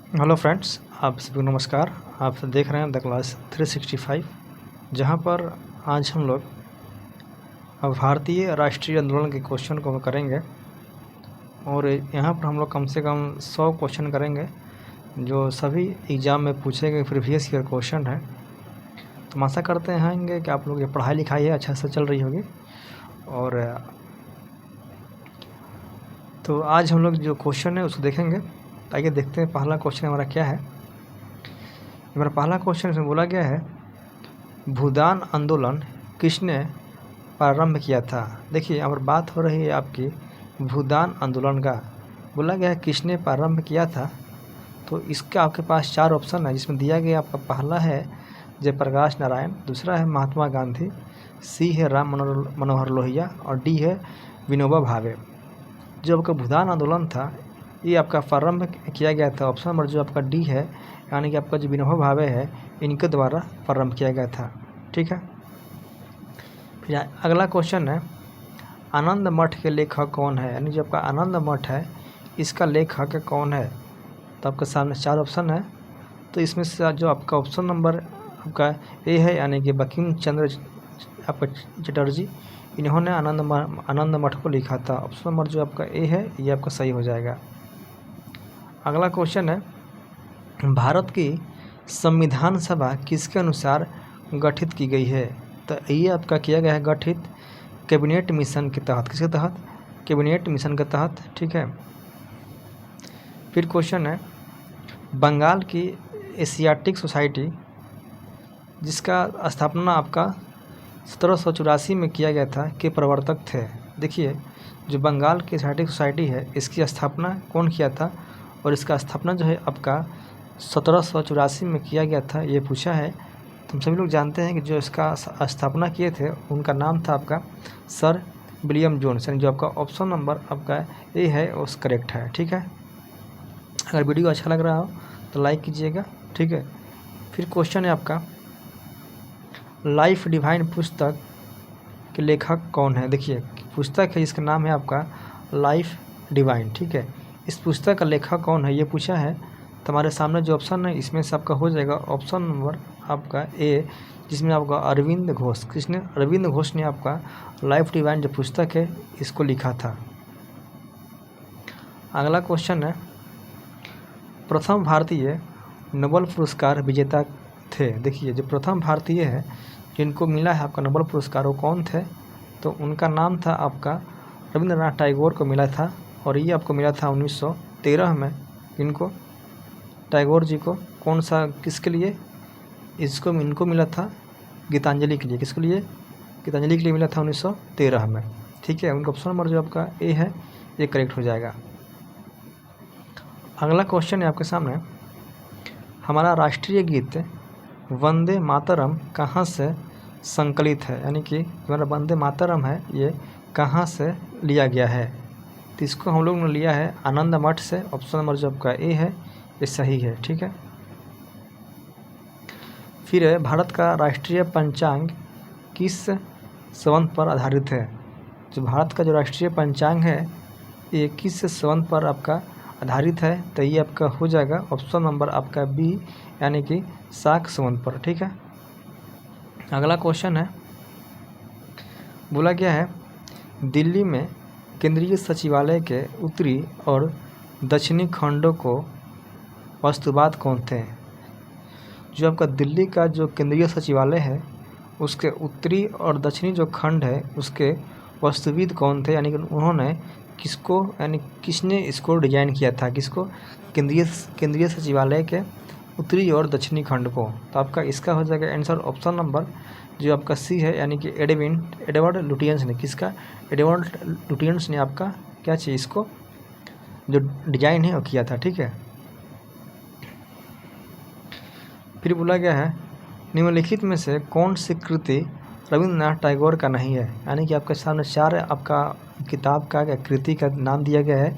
Hello friends, आप सभी को नमस्कार। आप देख रहे हैं द क्लास 365, जहां पर आज हम लोग भारतीय राष्ट्रीय आंदोलन के क्वेश्चन को करेंगे। और यहां पर हम लोग कम से कम 100 क्वेश्चन करेंगे जो सभी एग्ज़ाम में पूछे गए प्रीवियस ईयर क्वेश्चन है। तो आशा करते हैं कि आप लोग ये पढ़ाई लिखाई है अच्छा से चल रही होगी। और तो आज हम लोग जो क्वेश्चन है उसको देखेंगे। आइए देखते हैं पहला क्वेश्चन हमारा क्या है। हमारा पहला क्वेश्चन इसमें बोला गया है, भूदान आंदोलन किसने प्रारंभ किया था। देखिए, अगर बात हो रही है आपकी भूदान आंदोलन का, बोला गया है किसने प्रारंभ किया था। तो इसका आपके पास 4 ऑप्शन है, जिसमें दिया गया आपका पहला है जयप्रकाश नारायण, दूसरा है महात्मा गांधी, सी है राम मनोहर लोहिया और डी है विनोबा भावे। जो आपका भूदान आंदोलन था ये आपका प्रारंभ किया गया था, ऑप्शन नंबर जो आपका डी है, यानी कि आपका जो विनोबा भावे है इनके द्वारा प्रारंभ किया गया था। ठीक है। फिर अगला क्वेश्चन है, आनंद मठ के लेखक कौन है। यानी जो आपका आनंद मठ है इसका लेखक कौन है। तो आपके सामने 4 ऑप्शन है। तो इसमें से जो आपका ऑप्शन नंबर आपका ए है, यानी कि बंकिम चंद्र आपका चटर्जी, इन्होंने आनंद मठ को लिखा था। ऑप्शन नंबर जो आपका ए है ये आपका सही हो जाएगा। अगला क्वेश्चन है, भारत की संविधान सभा किसके अनुसार गठित की गई है। तो ये आपका किया गया है गठित कैबिनेट मिशन के तहत। किसके तहत? कैबिनेट मिशन के तहत। ठीक है। फिर क्वेश्चन है, बंगाल की एशियाटिक सोसाइटी जिसका स्थापना आपका 1784 में किया गया था के प्रवर्तक थे। देखिए, जो बंगाल की एशियाटिक सोसाइटी है इसकी स्थापना कौन किया था, और इसका स्थापना जो है आपका 1784 में किया गया था, ये पूछा है। तो हम सभी लोग जानते हैं कि जो इसका स्थापना किए थे उनका नाम था आपका सर विलियम जोन्स। यानी जो आपका ऑप्शन नंबर आपका ए है वो करेक्ट है। ठीक है। अगर वीडियो अच्छा लग रहा हो तो लाइक कीजिएगा। ठीक है। फिर क्वेश्चन है आपका, लाइफ डिवाइन पुस्तक के लेखक कौन है। देखिए, पुस्तक है इसका नाम है आपका लाइफ डिवाइन। ठीक है। इस पुस्तक का लेखक कौन है ये पूछा है। तो हमारे सामने जो ऑप्शन है इसमें से आपका हो जाएगा ऑप्शन नंबर आपका ए, जिसमें आपका अरविंद घोष। किसने? अरविंद घोष ने आपका लाइफ डिवाइन जो पुस्तक है इसको लिखा था। अगला क्वेश्चन है, प्रथम भारतीय नोबेल पुरस्कार विजेता थे। देखिए, जो प्रथम भारतीय है जिनको मिला है आपका नोबेल पुरस्कार वो कौन थे। तो उनका नाम था आपका रविंद्रनाथ टैगोर को मिला था, और ये आपको मिला था 1913 में। इनको टैगोर जी को कौन सा किसके लिए इनको मिला था? गीतांजलि के लिए। किसके लिए? गीतांजलि के लिए मिला था 1913 में। ठीक है। उनका ऑप्शन नंबर जो आपका ए है ये करेक्ट हो जाएगा। अगला क्वेश्चन है आपके सामने, हमारा राष्ट्रीय गीत वंदे मातरम कहाँ से संकलित है। यानी कि हमारा वंदे मातरम है ये कहाँ से लिया गया है। तो इसको हम लोग ने लिया है आनंद मठ से। ऑप्शन नंबर जो आपका ए है ये सही है। ठीक है। फिर भारत का राष्ट्रीय पंचांग किस संवत पर आधारित है। जो भारत का जो राष्ट्रीय पंचांग है ये किस संवत पर आपका आधारित है। तो ये आपका हो जाएगा ऑप्शन नंबर आपका बी, यानी कि शाक संवत पर। ठीक है। अगला क्वेश्चन है, बोला गया है दिल्ली में केंद्रीय सचिवालय के उत्तरी और दक्षिणी खंडों को वास्तुवाद कौन थे। जो आपका दिल्ली का जो केंद्रीय सचिवालय है उसके उत्तरी और दक्षिणी जो खंड है उसके वास्तुविद कौन थे। यानी कि उन्होंने किसको, यानी किसने इसको डिजाइन किया था। किसको? केंद्रीय सचिवालय के उत्तरी और दक्षिणी खंड को। तो आपका इसका हो जाएगा आंसर ऑप्शन नंबर जो आपका सी है, यानी कि एडवर्ड लुटियंस ने। किसका? एडवर्ड लुटियंस ने आपका क्या चाहिए इसको जो डिजाइन है वो किया था। ठीक है। फिर बोला गया है, निम्नलिखित में से कौन सी कृति रविंद्रनाथ टैगोर का नहीं है। यानी कि आपके सामने 4 आपका किताब का कृति का नाम दिया गया है।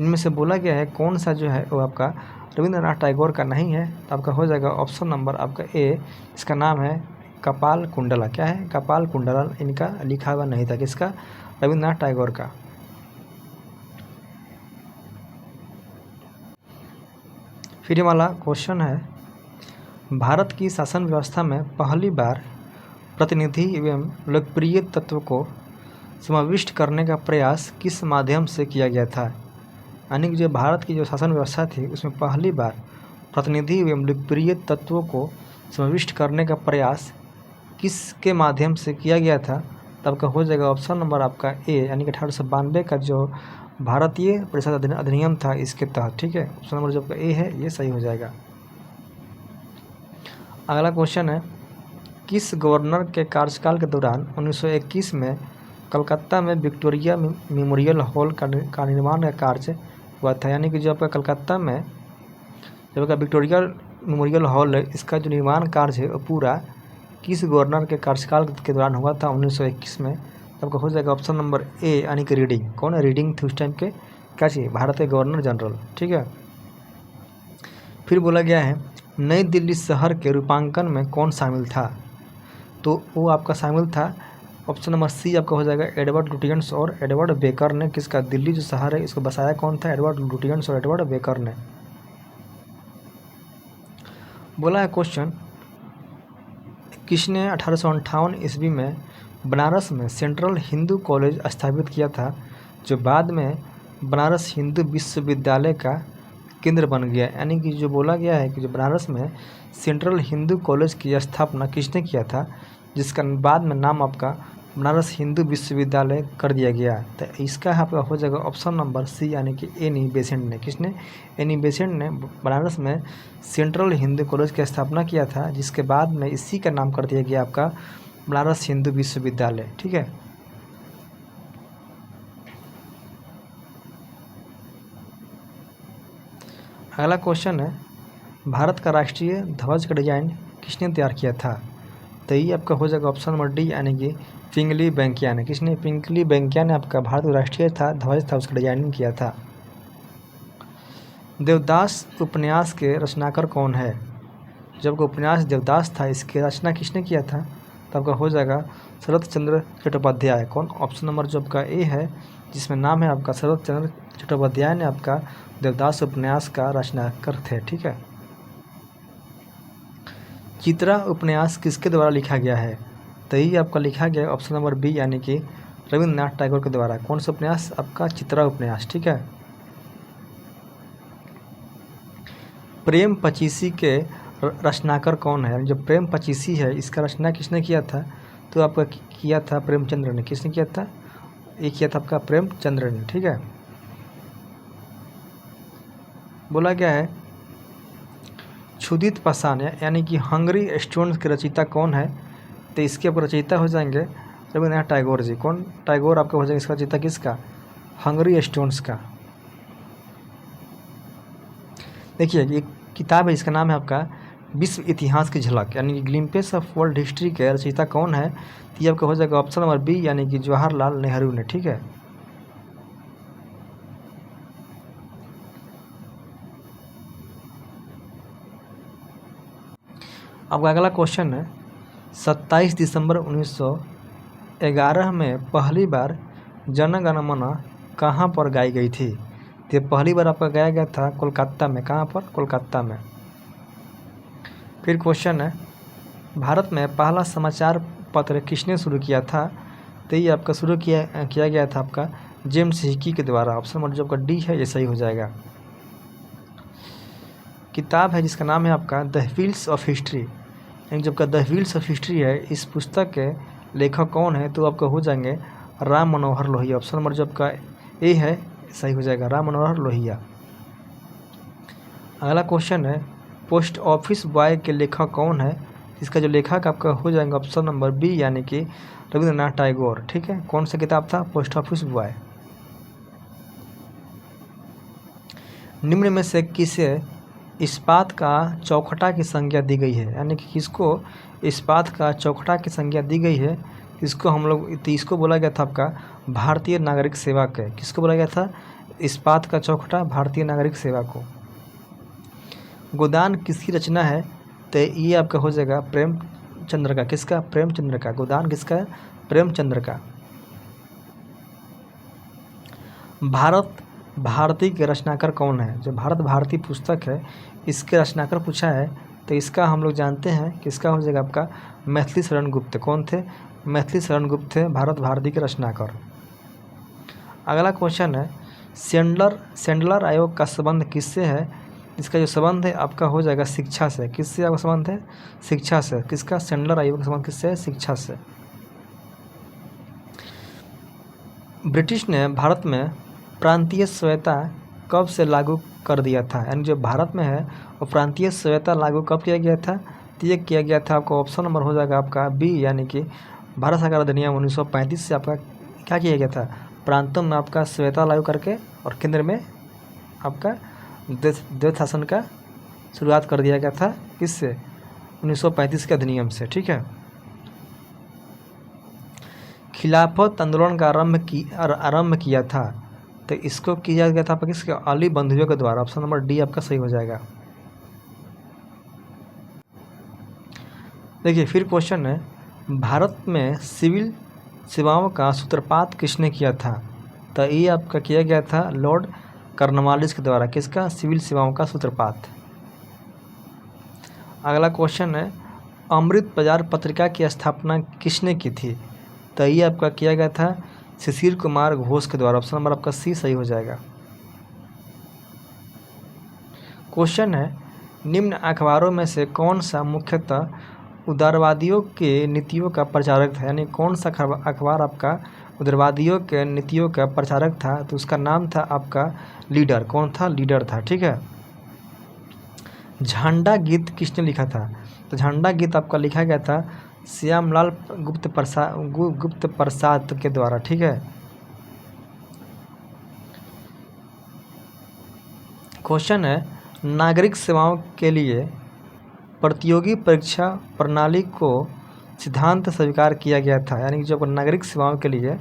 इनमें से बोला गया है कौन सा जो है वो आपका रविंद्रनाथ टैगोर का नहीं है। तो आपका हो जाएगा ऑप्शन नंबर आपका ए, इसका नाम है कपाल कुंडला। क्या है? कपाल कुंडला इनका लिखा हुआ नहीं था। किसका? रविंद्रनाथ टैगोर का। फिर ये वाला क्वेश्चन है, भारत की शासन व्यवस्था में पहली बार प्रतिनिधि एवं लोकप्रिय तत्व को समाविष्ट करने का प्रयास किस माध्यम से किया गया था। यानी कि जो भारत की जो शासन व्यवस्था थी उसमें पहली बार प्रतिनिधि एवं लोकप्रिय तत्वों को समाविष्ट करने का प्रयास किसके माध्यम से किया गया था। तब का हो जाएगा ऑप्शन नंबर आपका ए, यानी कि 1892 का जो भारतीय परिषद अधिनियम था इसके तहत। ठीक है, ऑप्शन नंबर जो आपका ए है ये सही हो जाएगा। अगला क्वेश्चन है, किस गवर्नर के कार्यकाल के दौरान 1921 में कलकत्ता में विक्टोरिया मेमोरियल हॉल का निर्माण का कार्य हुआ था। यानी कि जो आपका कलकत्ता में जो आपका विक्टोरिया मेमोरियल हॉल है इसका जो निर्माण कार्य है वो पूरा किस गवर्नर के कार्यकाल के दौरान हुआ था 1921 में। तब का हो जाएगा ऑप्शन नंबर ए, यानी कि रीडिंग। कौन है रीडिंग थी उस टाइम के क्या चाहिए, भारत के गवर्नर जनरल। ठीक है, फिर बोला गया है नई दिल्ली शहर के रूपांकन में कौन शामिल था। तो वो आपका शामिल था ऑप्शन नंबर सी आपका हो जाएगा एडवर्ड लुटियंस और एडवर्ड बेकर ने। किसका, दिल्ली जो शहर है इसको बसाया कौन था, एडवर्ड लुटियंस और एडवर्ड बेकर ने। बोला है क्वेश्चन, किसने 1858 ईस्वी में बनारस में सेंट्रल हिंदू कॉलेज स्थापित किया था जो बाद में बनारस हिंदू विश्वविद्यालय का केंद्र बन गया। यानी कि जो बोला गया है कि जो बनारस में सेंट्रल हिंदू कॉलेज की स्थापना किसने किया था जिसका बाद में नाम आपका बनारस हिंदू विश्वविद्यालय कर दिया गया। तो इसका आपका हो जाएगा ऑप्शन नंबर सी, यानी कि एनी बेसेंट ने। किसने, एनी बेसेंट ने बनारस में सेंट्रल हिंदू कॉलेज की स्थापना किया था जिसके बाद में इसी का नाम कर दिया गया आपका बनारस हिंदू विश्वविद्यालय। ठीक है, अगला क्वेश्चन है, भारत का राष्ट्रीय ध्वज का डिजाइन किसने तैयार किया था। तो ये आपका हो जाएगा ऑप्शन नंबर डी, यानी कि पिंगली वेंकैया ने। किसने, पिंगली वेंकैया ने आपका भारत का राष्ट्रीय ध्वज था उसका डिजाइनिंग किया था। देवदास उपन्यास के रचनाकार कौन है। जब का उपन्यास देवदास था इसकी रचना किसने किया था। तब का हो जाएगा शरत चंद्र चट्टोपाध्याय। कौन, ऑप्शन नंबर जो आपका ए है जिसमें नाम है आपका शरत चंद्र चट्टोपाध्याय ने आपका देवदास उपन्यास का रचनाकार थे। ठीक है, चित्रा उपन्यास किसके द्वारा लिखा गया है। तो ये आपका लिखा गया ऑप्शन नंबर बी, यानी कि रविंद्रनाथ टैगोर के द्वारा। कौन सा उपन्यास, आपका चित्रा उपन्यास। ठीक है, प्रेम पचीसी के रचनाकार कौन है। जो प्रेम पचीसी है इसका रचना किसने किया था। तो आपका किया था प्रेमचंद्र ने। किसने किया था, ये किया था आपका प्रेमचंद्र ने। ठीक है, बोला गया है क्षुदित पाषाण यानी कि हंगरी स्टोन्स के रचयिता कौन है। तो इसके आपको रचयिता हो जाएंगे रविंद्रनाथ टैगोर जी। कौन, टैगोर आपका हो जाएगा इसका रचयिता किसका, हंगरी स्टोन्स का। देखिए एक किताब है इसका नाम है आपका विश्व इतिहास की झलक, यानी कि ग्लिम्पस ऑफ वर्ल्ड हिस्ट्री के रचयिता कौन है। तो ये आपका हो जाएगा ऑप्शन नंबर बी, यानी कि जवाहरलाल नेहरू ने। ठीक है, अब अगला क्वेश्चन है 27 दिसंबर 1911 में पहली बार जन गण मन कहाँ पर गाई गई थी। तो पहली बार आपका गाया गया था कोलकाता में। कहाँ पर, कोलकाता में। फिर क्वेश्चन है भारत में पहला समाचार पत्र किसने शुरू किया था। तो ये आपका शुरू किया गया था आपका जेम्स हिकी के द्वारा। ऑप्शन नंबर जो आपका डी है ये सही हो जाएगा। किताब है जिसका नाम है आपका द व्हील्स ऑफ हिस्ट्री, यानी जब का द व्हील्स ऑफ हिस्ट्री है इस पुस्तक के लेखक कौन है। तो आपका हो जाएंगे राम मनोहर लोहिया। ऑप्शन नंबर जो आपका ए है सही हो जाएगा, राम मनोहर लोहिया। अगला क्वेश्चन है पोस्ट ऑफिस बॉय के लेखक कौन है। इसका जो लेखक आपका हो जाएगा ऑप्शन नंबर बी, यानी कि रविंद्रनाथ टैगोर। ठीक है, कौन सा किताब था, पोस्ट ऑफिस बॉय। निम्न में से किसे इस्पात का चौखटा की संज्ञा दी गई है। यानी कि किसको इस्पात का चौखटा की संज्ञा दी गई है। इसको हम लोग इसको बोला गया था आपका भारतीय नागरिक सेवा के। किसको बोला गया था, इस्पात का चौखटा भारतीय नागरिक सेवा को। गोदान किसकी रचना है। तो ये आपका हो जाएगा प्रेमचंद्र का। किसका, प्रेमचंद्र का। गोदान किसका है, प्रेमचंद्र का। भारत भारती के रचनाकार कौन है? जो भारत भारती पुस्तक है इसके रचनाकार पूछा है तो इसका हम लोग जानते हैं कि इसका हो जाएगा आपका मैथिली शरण गुप्त। कौन थे? मैथिली शरण गुप्त थे भारत भारती के रचनाकार। अगला क्वेश्चन है सेंडलर आयोग का संबंध किससे है? इसका जो संबंध है आपका हो जाएगा शिक्षा से। किससे आपका संबंध है? शिक्षा से। किसका? सेंडलर आयोग का संबंध किससे है? शिक्षा से। ब्रिटिश ने भारत में प्रांतीय स्वायत्तता कब से लागू कर दिया था? यानी जो भारत में है वो प्रांतीय स्वायत्तता लागू कब किया गया था? तो ये किया गया था आपका ऑप्शन नंबर हो जाएगा आपका बी, यानी कि भारत सरकार अधिनियम 1935 से आपका क्या किया गया था? प्रांतों में आपका स्वायत्तता लागू करके और केंद्र में आपका द्वैत शासन का शुरुआत कर दिया गया था। किससे? 1935 के अधिनियम से। ठीक है। खिलाफत आंदोलन का आरंभ किया था तो इसको किया गया था किसके? अली बंधुओं के द्वारा। ऑप्शन नंबर डी आपका सही हो जाएगा। देखिए फिर क्वेश्चन है भारत में सिविल सेवाओं का सूत्रपात किसने किया था? तो ये आपका किया गया था लॉर्ड कॉर्नवालिस के द्वारा। किसका? सिविल सेवाओं का सूत्रपात। अगला क्वेश्चन है अमृत बाजार पत्रिका की स्थापना किसने की थी? तो ये आपका किया गया था शिशिर कुमार घोष के द्वारा। ऑप्शन नंबर आपका सी सही हो जाएगा। क्वेश्चन है निम्न अखबारों में से कौन सा मुख्यतः उदारवादियों के नीतियों का प्रचारक था? यानी कौन सा अखबार आपका उदारवादियों के नीतियों का प्रचारक था? तो उसका नाम था आपका लीडर। कौन था? लीडर था। ठीक है। झंडा गीत किसने लिखा था? तो झंडा गीत आपका लिखा गया था श्यामलाल गुप्त प्रसाद के द्वारा। ठीक है। क्वेश्चन है नागरिक सेवाओं के लिए प्रतियोगी परीक्षा प्रणाली को सिद्धांत स्वीकार किया गया था। यानी जब नागरिक सेवाओं के लिए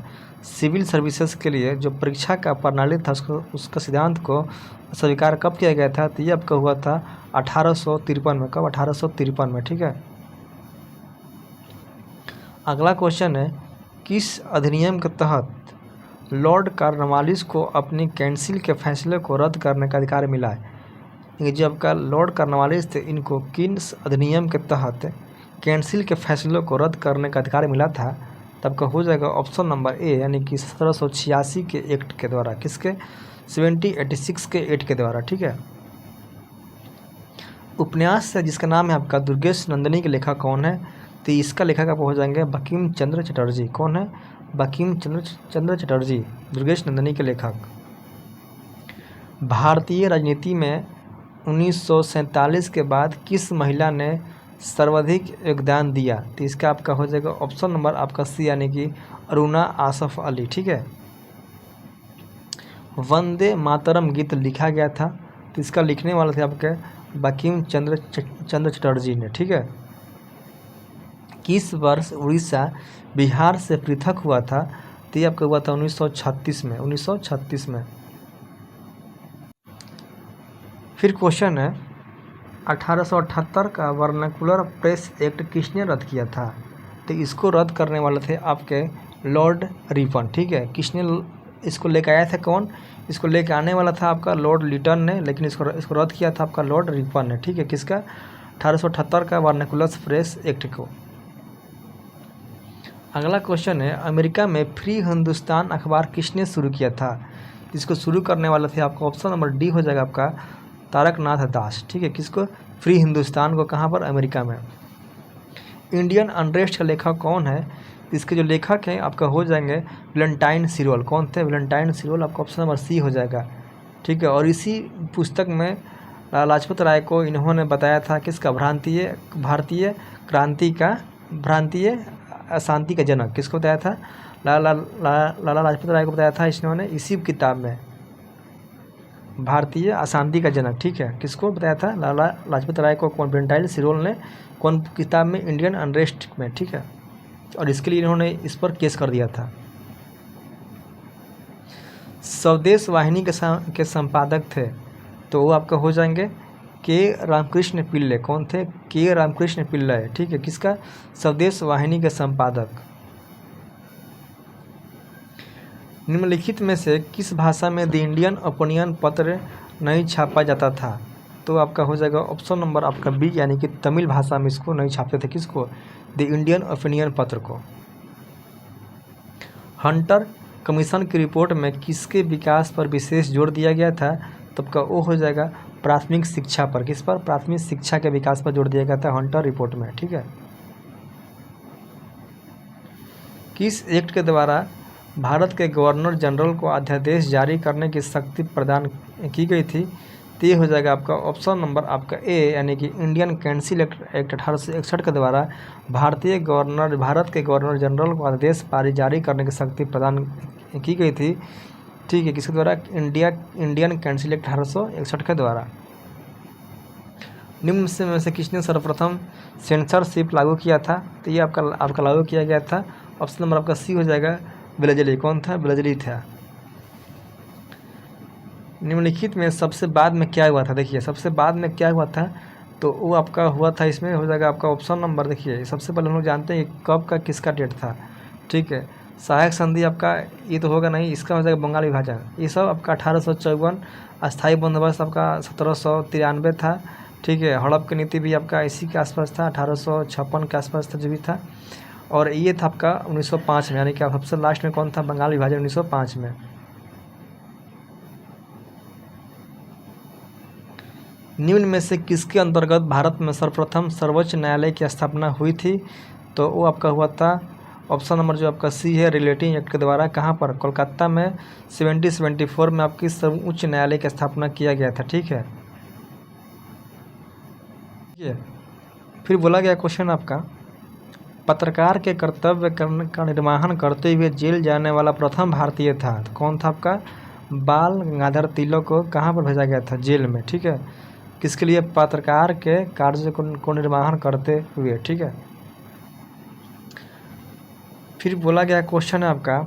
सिविल सर्विसेज के लिए जो परीक्षा का प्रणाली था उसका सिद्धांत को स्वीकार कब किया गया था? तो ये आपका हुआ था 1853 में। कब? 1853 में। ठीक है। अगला क्वेश्चन है किस अधिनियम के तहत लॉर्ड कॉर्नवालिस को अपनी कैंसिल के फैसले को रद्द करने का अधिकार मिला है? जो आपका लॉर्ड कॉर्नवालिस थे इनको किन अधिनियम के तहत कैंसिल के फैसलों को रद्द करने का अधिकार मिला था? तब का हो जाएगा ऑप्शन नंबर ए, यानी कि 1786 के एक्ट के द्वारा। किसके? 1786 के एक्ट के द्वारा। ठीक है। उपन्यास है जिसका नाम है आपका दुर्गेश नंदिनी के लेखक कौन है? तो इसका लेखक आप हो जाएंगे बंकिम चंद्र चटर्जी। कौन है? बंकिम चंद्र चटर्जी, दुर्गेश नंदिनी के लेखक। भारतीय राजनीति में 1947 के बाद किस महिला ने सर्वाधिक योगदान दिया? तो इसका आपका हो जाएगा ऑप्शन नंबर आपका सी, यानी कि अरुणा आसफ अली। ठीक है। वंदे मातरम गीत लिखा गया था तो इसका लिखने वाले थे आपके बंकिम चंद्र चटर्जी ने। ठीक है। किस वर्ष उड़ीसा बिहार से पृथक हुआ था? तो ये आपका हुआ था 1936 में। 1936 में। फिर क्वेश्चन है 1878 का वर्नाकुलर प्रेस एक्ट किसने रद्द किया था? तो इसको रद्द करने वाले थे आपके लॉर्ड रिपन। ठीक है। किसने इसको लेकर आया था? कौन इसको लेकर आने वाला था? आपका लॉर्ड लिटन ने, लेकिन इसको रद्द किया था आपका लॉर्ड रिपन ने। ठीक है। किसका? 1878 का वर्नाकुलर प्रेस एक्ट को। अगला क्वेश्चन है अमेरिका में फ्री हिंदुस्तान अखबार किसने शुरू किया था? इसको शुरू करने वाले थे आपका ऑप्शन नंबर डी हो जाएगा आपका तारकनाथ दास। ठीक है। किसको? फ्री हिंदुस्तान को। कहाँ पर? अमेरिका में। इंडियन अनरेस्ट का लेखक कौन है? इसके जो लेखक हैं आपका हो जाएंगे वैलेंटाइन सिरोल। कौन थे? वैलेंटाइन सिरोल। आपका ऑप्शन नंबर सी हो जाएगा। ठीक है। और इसी पुस्तक में लाजपत राय को इन्होंने बताया था किसका? भारतीय अशांति का जनक। किसको बताया था? लाला लाजपत राय को बताया था इन्होंने इसी किताब में, भारतीय अशांति का जनक। ठीक है। किसको बताया था? लाला लाजपत राय को। कौन? वैलेंटाइन सिरोल ने। कौन किताब में? इंडियन अनरेस्ट में। ठीक है। और इसके लिए इन्होंने इस पर केस कर दिया था। स्वदेश वाहिनी के संपादक थे तो वो आपका हो जाएंगे के रामकृष्ण पिल्ले। कौन थे? के रामकृष्ण पिल्ले। ठीक है। किसका? स्वदेश वाहिनी के संपादक। निम्नलिखित में से किस भाषा में द इंडियन ओपिनियन पत्र नहीं छापा जाता था? तो आपका हो जाएगा ऑप्शन नंबर आपका बी, यानी कि तमिल भाषा में इसको नहीं छापते थे। किसको? द इंडियन ओपिनियन पत्र को। हंटर कमीशन की रिपोर्ट में किसके विकास पर विशेष जोर दिया गया था? तो आपका वो हो जाएगा प्राथमिक शिक्षा पर। किस पर? प्राथमिक शिक्षा के विकास पर जोर दिया गया था हंटर रिपोर्ट में। ठीक है। किस एक्ट के द्वारा भारत के गवर्नर जनरल को अध्यादेश जारी करने की शक्ति प्रदान की गई थी? तो ये हो जाएगा आपका ऑप्शन नंबर आपका ए, यानी कि इंडियन कैंसिल एक्ट 1861 के द्वारा भारत के गवर्नर जनरल को आदेश जारी करने की शक्ति प्रदान की गई थी। ठीक है, किसके द्वारा? इंडियन कैंसिल एक्ट 1861 के द्वारा। निम्न में से किसने सर्वप्रथम सेंसरशिप लागू किया था? तो ये आपका लागू किया गया था। ऑप्शन नंबर आपका सी हो जाएगा वेलेजली। कौन था? वेलेजली था। निम्नलिखित में सबसे बाद में क्या हुआ था? देखिए सबसे बाद में क्या हुआ था, तो वो आपका हुआ था, इसमें हो जाएगा आपका ऑप्शन नंबर। देखिए सबसे पहले हम लोग जानते हैं कि कब का किसका डेट था। ठीक है, सहायक संधि आपका ये तो होगा नहीं, इसका हो जाएगा बंगाल विभाजन। ये सब आपका 1854। अस्थायी बंदोबस्त आपका 1793 था। ठीक है, हड़प की नीति भी आपका इसी के आसपास था, 1856 के आसपास था जो भी था। और ये था आपका 1905 में, यानी कि सबसे लास्ट में कौन था? बंगाल विभाजन 1905 में। निम्न में से किसके अंतर्गत भारत में सर्वप्रथम सर्वोच्च न्यायालय की स्थापना हुई थी? तो वो आपका हुआ था ऑप्शन नंबर जो आपका सी है, रिलेटिंग एक्ट के द्वारा। कहाँ पर? कोलकाता में 1774 में आपकी सर्वोच्च न्यायालय की स्थापना किया गया था। ठीक है। फिर बोला गया क्वेश्चन आपका, पत्रकार के कर्तव्य का निर्वहन करते हुए जेल जाने वाला प्रथम भारतीय था। तो कौन था आपका? बाल गंगाधर तिलक को कहाँ पर भेजा गया था? जेल में। ठीक है, किसके लिए? पत्रकार के कार्य को निर्वहन करते हुए। ठीक है। फिर बोला गया क्वेश्चन है आपका,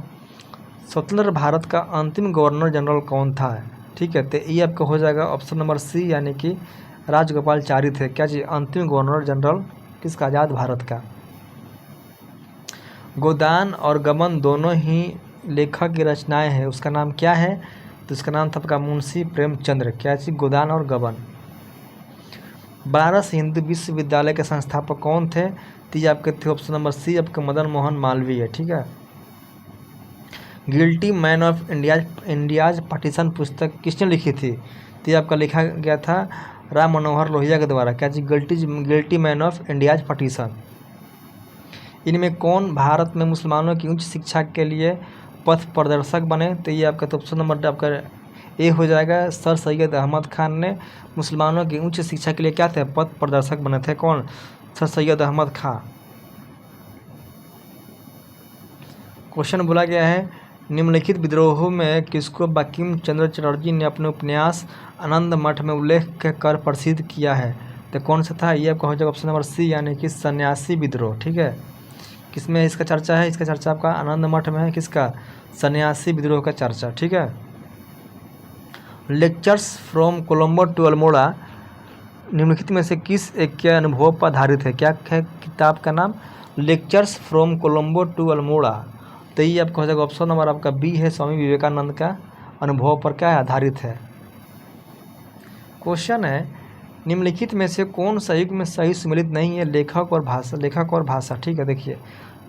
स्वतंत्र भारत का अंतिम गवर्नर जनरल कौन था? ठीक है, तो ये आपका हो जाएगा ऑप्शन नंबर सी, यानी कि राजगोपालाचारी थे। क्या जी? अंतिम गवर्नर जनरल किसका? आज़ाद भारत का। गोदान और गबन दोनों ही लेखक की रचनाएं हैं, उसका नाम क्या है? तो इसका नाम था आपका मुंशी प्रेमचंद्र। क्या चीज? गोदान और गबन। बनारस हिंदू विश्वविद्यालय के संस्थापक कौन थे? तो ये आपके थे ऑप्शन नंबर सी, आपके मदन मोहन मालवीय। ठीक है। Guilty man of India's partition पुस्तक किसने लिखी थी? तो ये आपका लिखा गया था राम मनोहर लोहिया के द्वारा। क्या चीज? Guilty man of India's partition. इनमें कौन भारत में मुसलमानों की उच्च शिक्षा के लिए पथ प्रदर्शक बने? तो ये आपका तो ऑप्शन नंबर आपका ए हो जाएगा, सर सैयद अहमद खान ने मुसलमानों की उच्च शिक्षा के लिए क्या थे? पथ प्रदर्शक बने थे। कौन? सर सैयद अहमद खान। क्वेश्चन बोला गया है, निम्नलिखित विद्रोहों में किसको बंकिम चंद्र चटर्जी ने अपने उपन्यास आनंद मठ में उल्लेख कर प्रसिद्ध किया है? तो कौन सा था? ये आपका हो जाएगा ऑप्शन नंबर सी, यानी कि सन्यासी विद्रोह। ठीक है, किसमें इसका चर्चा है? इसका चर्चा आपका आनंद मठ में है। किसका? सन्यासी विद्रोह का चर्चा। ठीक है। Lectures from Colombo to Almora निम्नलिखित में से किस एक के अनुभव पर आधारित है? क्या है किताब का नाम? Lectures from Colombo to Almora. तो ये आपका हो जाएगा ऑप्शन नंबर आपका बी है, स्वामी विवेकानंद का अनुभव पर क्या आधारित है। क्वेश्चन है, निम्नलिखित में से कौन सा युग में सही सुमेलित नहीं है? लेखक और भाषा। ठीक है, देखिए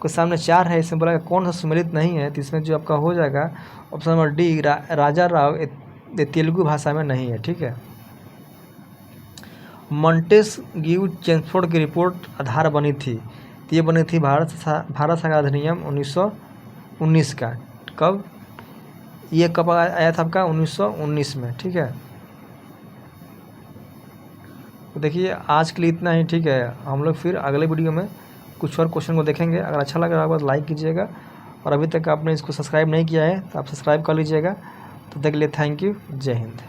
कुछ सामने 4 है, इसमें बोला कौन सा सुमेलित नहीं है, तो इसमें जो आपका हो जाएगा ऑप्शन नंबर डी, राजा राव तेलुगु भाषा में नहीं है। ठीक है। मॉन्टेस्क्यू चेम्सफोर्ड की रिपोर्ट आधार बनी थी, तो ये बनी थी भारत सरकार अधिनियम 1919 का। कब? ये कब आया था आपका? 1919 में। ठीक है, तो देखिए आज के लिए इतना ही। ठीक है, हम लोग फिर अगले वीडियो में कुछ और क्वेश्चन को देखेंगे। अगर अच्छा लग रहा होगा तो लाइक कीजिएगा, और अभी तक आपने इसको सब्सक्राइब नहीं किया है तो आप सब्सक्राइब कर लीजिएगा। तो तब तक के लिए थैंक यू। जय हिंद।